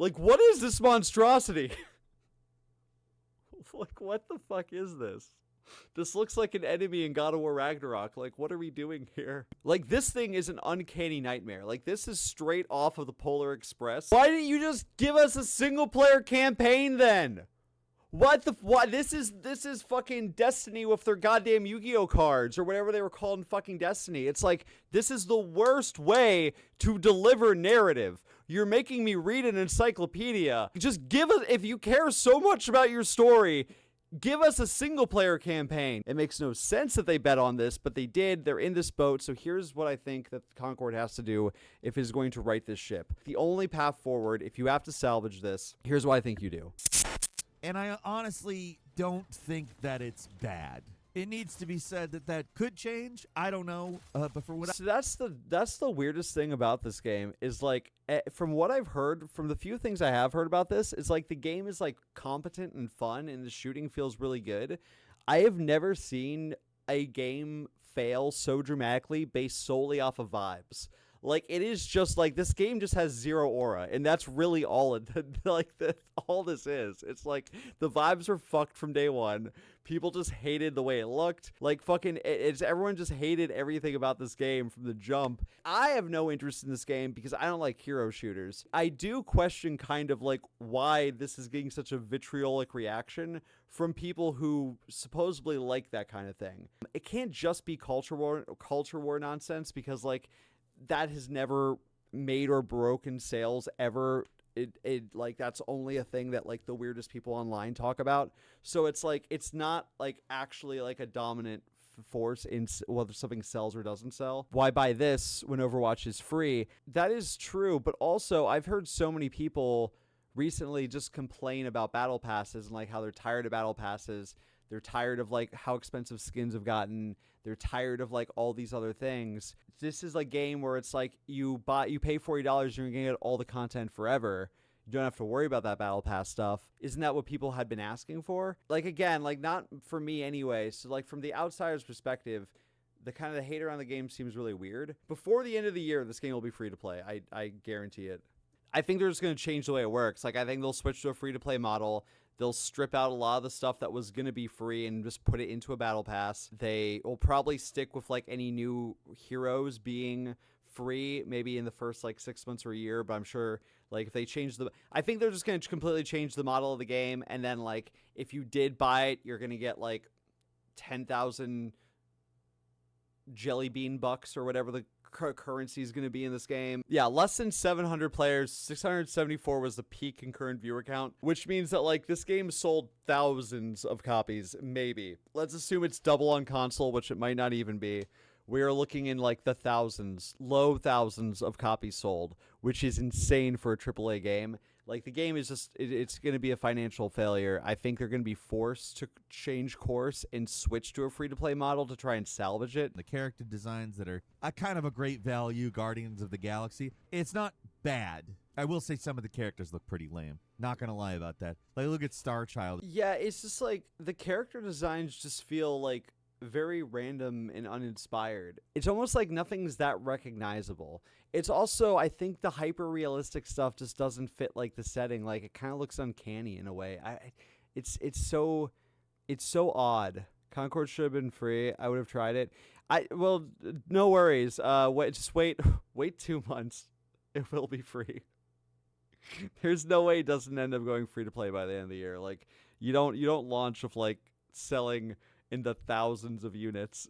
Like, what is this monstrosity? Like, what the fuck is this? This looks like an enemy in God of War Ragnarok. Like, what are we doing here? Like, this thing is an uncanny nightmare. Like, this is straight off of the Polar Express. Why didn't you just give us a single-player campaign, then? What the what? This is fucking Destiny with their goddamn Yu-Gi-Oh cards or whatever they were called in fucking Destiny. It's like, this is the worst way to deliver narrative. You're making me read an encyclopedia. Just give us, if you care so much about your story, give us a single-player campaign. It makes no sense that they bet on this, but they did. They're in this boat, so here's what I think that Concord has to do if it's going to right this ship. The only path forward, if you have to salvage this, here's what I think you do. And I honestly don't think that it's bad. It needs to be said that that could change. I don't know, but for what so that's the weirdest thing about this game is like, from what I've heard, from the few things I have heard about this, is like the game is like competent and fun, and the shooting feels really good. I have never seen a game fail so dramatically based solely off of vibes. Like, it is just like, this game just has zero aura, and that's really all it, like, all this is. It's like, the vibes are fucked from day one. People just hated the way it looked. Like, fucking, everyone just hated everything about this game from the jump. I have no interest in this game because I don't like hero shooters. I do question kind of like why this is getting such a vitriolic reaction from people who supposedly like that kind of thing. It can't just be culture war nonsense, because like, that has never made or broken sales ever. It like, that's only a thing that like the weirdest people online talk about. So it's like, it's not like actually like a dominant force in whether something sells or doesn't sell. Why buy this when Overwatch is free? That is true, but also I've heard so many people recently just complain about battle passes and like how they're tired of battle passes. They're tired of like how expensive skins have gotten. They're tired of like all these other things. This is a game where it's like, you pay $40, you're gonna get all the content forever. You don't have to worry about that battle pass stuff. Isn't that what people had been asking for? Like, again, like, not for me anyway. So like, from the outsider's perspective, the kind of the hate around the game seems really weird. Before the end of the year, this game will be free to play. I guarantee it. I think they're just going to change the way it works. Like, I think they'll switch to a free-to-play model. They'll strip out a lot of the stuff that was going to be free and just put it into a battle pass. They will probably stick with, like, any new heroes being free, maybe in the first, like, 6 months or a year. But I'm sure, like, if they change the... I think they're just going to completely change the model of the game. And then, like, if you did buy it, you're going to get, like, 10,000 jelly bean bucks or whatever the currency is going to be in this game. Yeah, less than 700 players. 674 was the peak concurrent viewer count, which means that like this game sold thousands of copies, maybe. Let's assume it's double on console, which it might not even be. We are looking in like the thousands, low thousands of copies sold, which is insane for a AAA game. Like, the game is just, it's going to be a financial failure. I think they're going to be forced to change course and switch to a free-to-play model to try and salvage it. The character designs that are a kind of a great value, Guardians of the Galaxy, it's not bad. I will say some of the characters look pretty lame. Not going to lie about that. Like, look at Starchild. Yeah, it's just like, the character designs just feel like very random and uninspired. It's almost like nothing's that recognizable. It's also, I think the hyper-realistic stuff just doesn't fit like the setting. Like, it kind of looks uncanny in a way. It's so odd. Concord should have been free. I would have tried it. Well, no worries. Wait 2 months. It will be free. There's no way it doesn't end up going free to play by the end of the year. Like, you don't launch with like selling in the thousands of units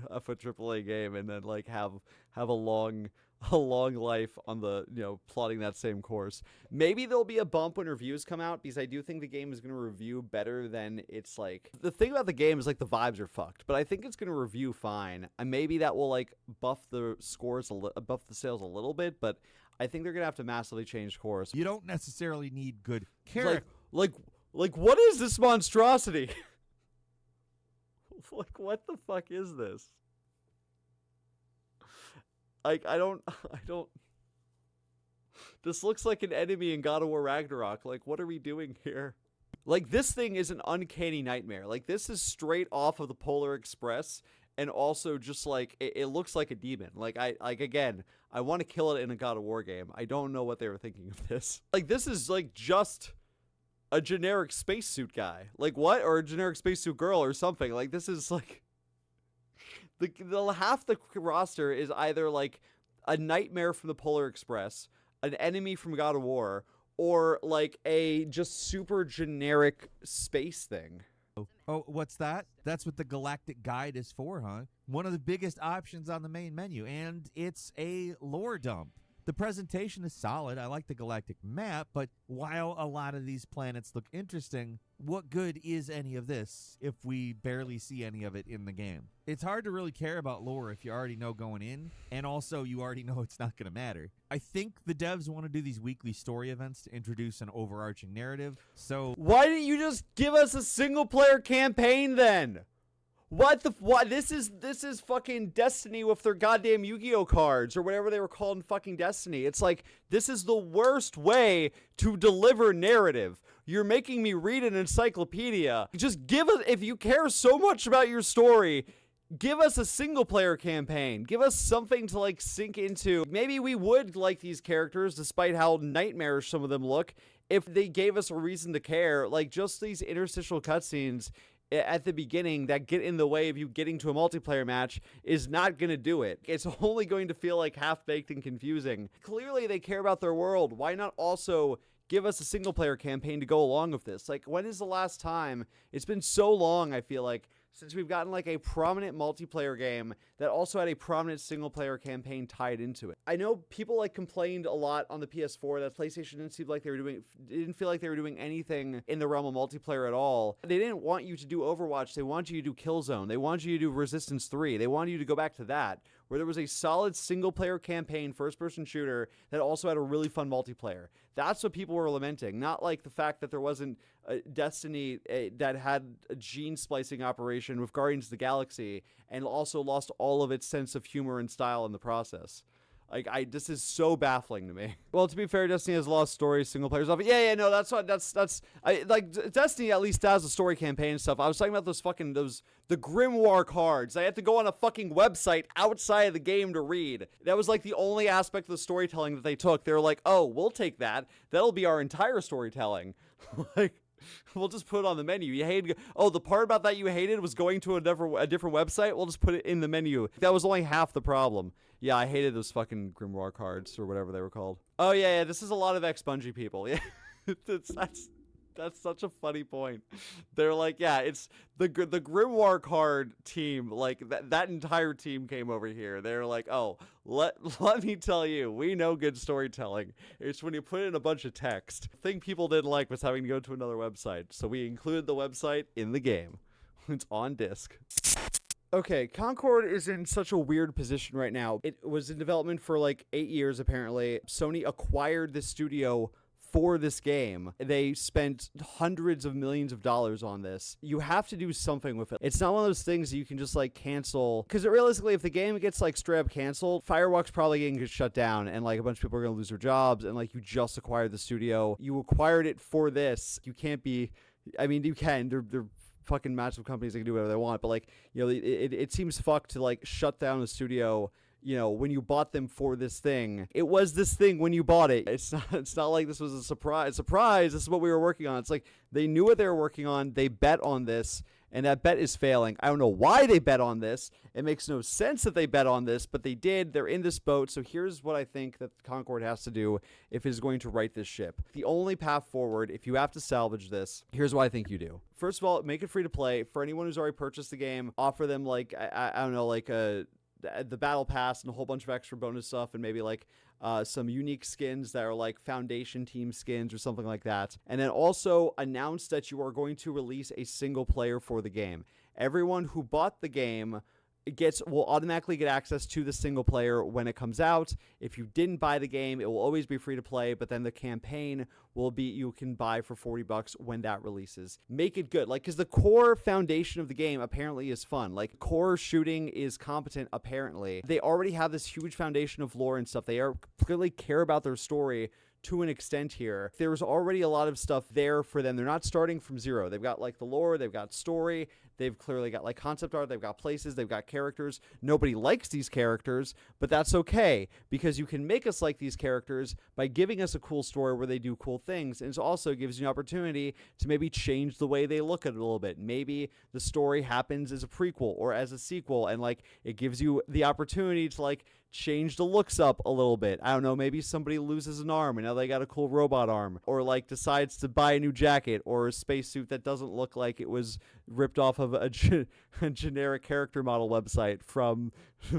of a AAA game and then like have a long life on the, plotting that same course. Maybe there'll be a bump when reviews come out, because I do think the game is going to review better than it's like. The thing about the game is like the vibes are fucked, but I think it's going to review fine. And maybe that will like buff the scores, buff the sales a little bit, but I think they're going to have to massively change course. You don't necessarily need good character. Like what is this monstrosity? Like, what the fuck is this? Like, I don't... This looks like an enemy in God of War Ragnarok. Like, what are we doing here? Like, this thing is an uncanny nightmare. Like, this is straight off of the Polar Express, and also just like it looks like a demon. Like again, I want to kill it in a God of War game. I don't know what they were thinking of this. Like this is like just a generic spacesuit guy. Like what? Or a generic spacesuit girl or something. Like this is like the half the roster is either like a nightmare from the Polar Express, an enemy from God of War, or like a just super generic space thing. Oh, what's that? That's what the Galactic Guide is for, huh? One of the biggest options on the main menu, and it's a lore dump. The presentation is solid. I like the galactic map, but while a lot of these planets look interesting, what good is any of this if we barely see any of it in the game? It's hard to really care about lore if you already know going in, and also you already know it's not going to matter. I think the devs want to do these weekly story events to introduce an overarching narrative, so... Why didn't you just give us a single-player campaign then? What? This is fucking Destiny with their goddamn Yu-Gi-Oh cards or whatever they were called in fucking Destiny. It's like, this is the worst way to deliver narrative. You're making me read an encyclopedia. Just give us, if you care so much about your story, give us a single-player campaign. Give us something to, like, sink into. Maybe we would like these characters, despite how nightmarish some of them look, if they gave us a reason to care. Like, just these interstitial cutscenes at the beginning that get in the way of you getting to a multiplayer match is not going to do it. It's only going to feel like half-baked and confusing. Clearly, they care about their world. Why not also give us a single-player campaign to go along with this? Like, when is the last time? It's been so long, I feel like, since we've gotten like a prominent multiplayer game that also had a prominent single-player campaign tied into it. I know people like complained a lot on the PS4 that PlayStation didn't feel like they were doing anything in the realm of multiplayer at all. They didn't want you to do Overwatch. They wanted you to do Killzone. They wanted you to do Resistance 3. They wanted you to go back to that, where there was a solid single-player campaign first-person shooter that also had a really fun multiplayer. That's what people were lamenting, not like the fact that there wasn't Destiny that had a gene splicing operation with Guardians of the Galaxy and also lost all of its sense of humor and style in the process. Like, this is so baffling to me. Well, to be fair, Destiny has lost stories, single player stuff. Yeah, no, like, Destiny at least has a story campaign and stuff. I was talking about the Grimoire cards. I had to go on a fucking website outside of the game to read. That was, like, the only aspect of the storytelling that they took. They were like, oh, we'll take that. That'll be our entire storytelling. Like, we'll just put it on the menu. You hated, oh, the part about that you hated was going to a different website? We'll just put it in the menu. That was only half the problem. Yeah, I hated those fucking Grimoire cards or whatever they were called. Oh, yeah, this is a lot of ex-Bungie people. Yeah, that's such a funny point. They're like, yeah, it's the Grimoire card team. Like, that entire team came over here. They're like, oh, let me tell you, we know good storytelling. It's when you put in a bunch of text. The thing people didn't like was having to go to another website. So we included the website in the game. It's on disc. Okay, Concord is in such a weird position right now. It was in development for like 8 years, apparently. Sony acquired the studio for this game. They spent hundreds of millions of dollars on this. You have to do something with it. It's not one of those things that you can just like cancel. Because realistically, if the game gets like straight up canceled, Firewalk's probably going to get shut down and like a bunch of people are going to lose their jobs. And like you just acquired the studio. You acquired it for this. You can't be, I mean, you can. They're fucking massive companies that can do whatever they want, but like, you know, it seems fucked to like shut down the studio, you know, when you bought them for this thing. It was this thing when you bought it. It's not like this was a surprise, this is what we were working on. It's like they knew what they were working on, they bet on this, and that bet is failing. I don't know why they bet on this. It makes no sense that they bet on this, but they did. They're in this boat. So here's what I think that Concord has to do if it's going to right this ship. The only path forward, if you have to salvage this, here's what I think you do. First of all, make it free to play. For anyone who's already purchased the game, offer them like, I don't know, like the battle pass and a whole bunch of extra bonus stuff and maybe like some unique skins that are like foundation team skins or something like that. And then also announce that you are going to release a single player for the game. Everyone who bought the game will automatically get access to the single player when it comes out. If you didn't buy the game, it will always be free to play, but then the campaign will be, you can buy for $40 when that releases. Make it good, like, because the core foundation of the game apparently is fun. Like, core shooting is competent, apparently. They already have this huge foundation of lore and stuff. They clearly care about their story to an extent here. There's already a lot of stuff there for them. They're not starting from zero. They've got like the lore, they've got story, they've clearly got like concept art, they've got places, they've got characters. Nobody likes these characters, but that's okay, because you can make us like these characters by giving us a cool story where they do cool things. And it also gives you an opportunity to maybe change the way they look at it a little bit. Maybe the story happens as a prequel or as a sequel, and like it gives you the opportunity to like change the looks up a little bit. I don't know, maybe somebody loses an arm and now they got a cool robot arm, or like decides to buy a new jacket or a spacesuit that doesn't look like it was ripped off of a generic character model website from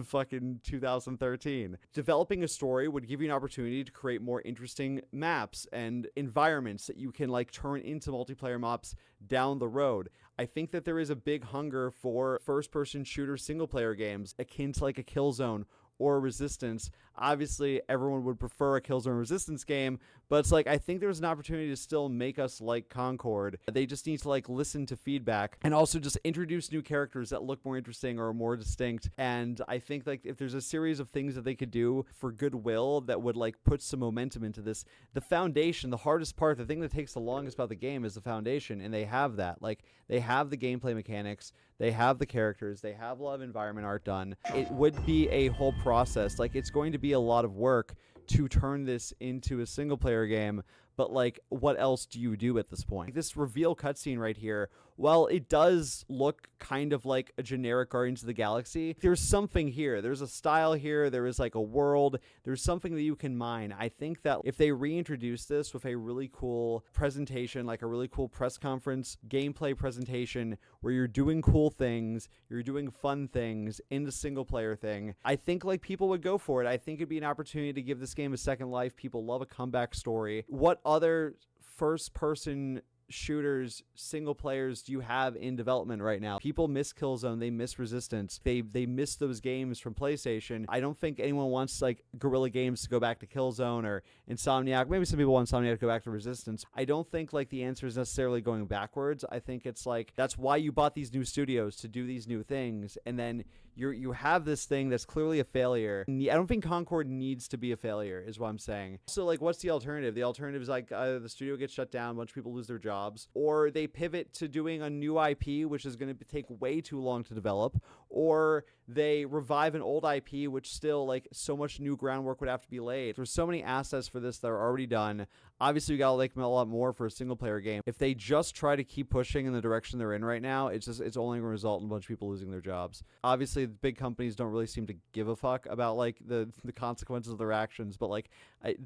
fucking 2013. Developing a story would give you an opportunity to create more interesting maps and environments that you can like turn into multiplayer maps down the road. I think that there is a big hunger for first-person shooter single-player games akin to like a Killzone or Resistance. Obviously, everyone would prefer a Killzone Resistance game, but it's like I think there's an opportunity to still make us like Concord. They just need to like listen to feedback and also just introduce new characters that look more interesting or more distinct. And I think like if there's a series of things that they could do for goodwill that would like put some momentum into this, the foundation, the hardest part, the thing that takes the longest about the game is the foundation, and they have that. Like they have the gameplay mechanics, they have the characters, they have a lot of environment art done. It would be a whole process. Like it's going to be a lot of work to turn this into a single player game, but like what else do you do at this point? This reveal cutscene right here, while it does look kind of like a generic Guardians of the Galaxy, there's something here. There's a style here. There is like a world. There's something that you can mine. I think that if they reintroduce this with a really cool presentation, like a really cool press conference, gameplay presentation, where you're doing cool things, you're doing fun things in the single player thing, I think like people would go for it. I think it'd be an opportunity to give this game a second life. People love a comeback story. What other first person shooters, single players do you have in development right now? People miss Killzone, they miss Resistance, they miss those games from PlayStation. I don't think anyone wants like Guerrilla Games to go back to Killzone, or Insomniac. Maybe some people want Insomniac to go back to Resistance. I don't think like the answer is necessarily going backwards. I think it's like that's why you bought these new studios, to do these new things, and then you have this thing that's clearly a failure. I don't think Concord needs to be a failure, is what I'm saying. So like, what's the alternative? The alternative is like either the studio gets shut down, a bunch of people lose their jobs, or they pivot to doing a new IP, which is going to take way too long to develop, or they revive an old IP, which still like so much new groundwork would have to be laid. There's so many assets for this that are already done. Obviously, we got to like a lot more for a single player game. If they just try to keep pushing in the direction they're in right now, it's only going to result in a bunch of people losing their jobs. Obviously, the big companies don't really seem to give a fuck about like the consequences of their actions, but like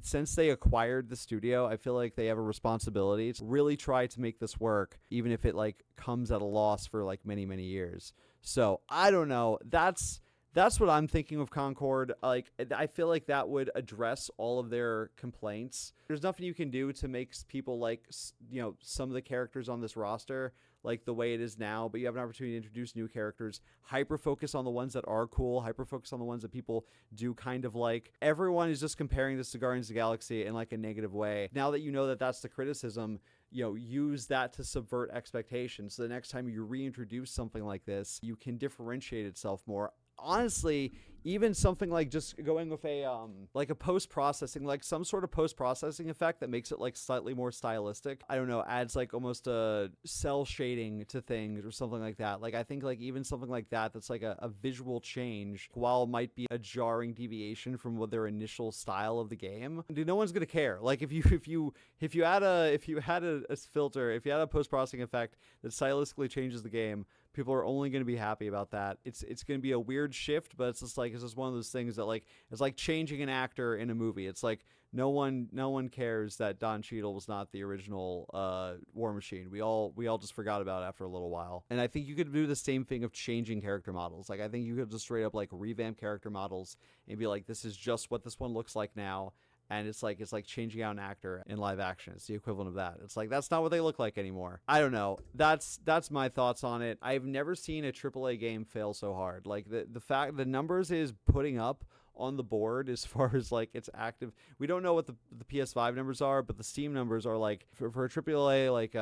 since they acquired the studio, I feel like they have a responsibility to really try to make this work, even if it like comes at a loss for like many years. So I don't know. That's what I'm thinking of Concord. Like, I feel like that would address all of their complaints. There's nothing you can do to make people like, you know, some of the characters on this roster like the way it is now, but you have an opportunity to introduce new characters, hyper focus on the ones that are cool, hyper focus on the ones that people do kind of like. Everyone is just comparing this to Guardians of the Galaxy in like a negative way. Now that you know that that's the criticism, you know, use that to subvert expectations. So the next time you reintroduce something like this, you can differentiate itself more. Honestly, even something like just going with a like a post-processing, like some sort of post-processing effect that makes it like slightly more stylistic. I don't know, adds like almost a cell shading to things or something like that. Like I think like even something like that that's like a visual change, while it might be a jarring deviation from what their initial style of the game, dude, no one's gonna care. Like if you had a filter, if you had a post-processing effect that stylistically changes the game, people are only going to be happy about that. It's going to be a weird shift, but it's just one of those things that like it's like changing an actor in a movie. It's like no one cares that Don Cheadle was not the original War Machine. We all just forgot about it after a little while. And I think you could do the same thing of changing character models. Like I think you could just straight up like revamp character models and be like, this is just what this one looks like now. And it's like changing out an actor in live action. It's the equivalent of that. It's like that's not what they look like anymore. I don't know. That's my thoughts on it. I've never seen a AAA game fail so hard. Like the numbers it is putting up on the board as far as like its active. We don't know what the PS5 numbers are, but the Steam numbers are like for a AAA like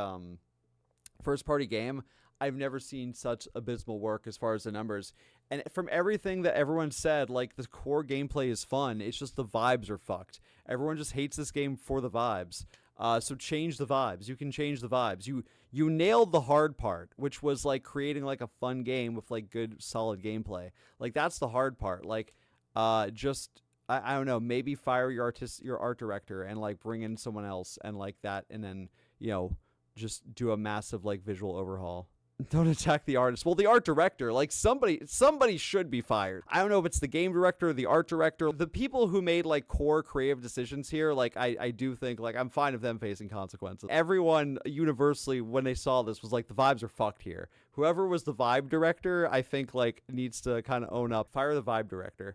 first party game. I've never seen such abysmal work as far as the numbers. And from everything that everyone said, like, the core gameplay is fun. It's just the vibes are fucked. Everyone just hates this game for the vibes. So change the vibes. You can change the vibes. You nailed the hard part, which was like creating like a fun game with like good solid gameplay. Like, that's the hard part. Like, just I don't know, maybe fire your art director and like bring in someone else and like that, and then, you know, just do a massive like visual overhaul. Don't attack the artist. Well, the art director, like, somebody should be fired. I don't know if it's the game director or the art director. The people who made like core creative decisions here, like, I do think, like, I'm fine with them facing consequences. Everyone universally, when they saw this, was like, the vibes are fucked here. Whoever was the vibe director, I think, like, needs to kind of own up. Fire the vibe director.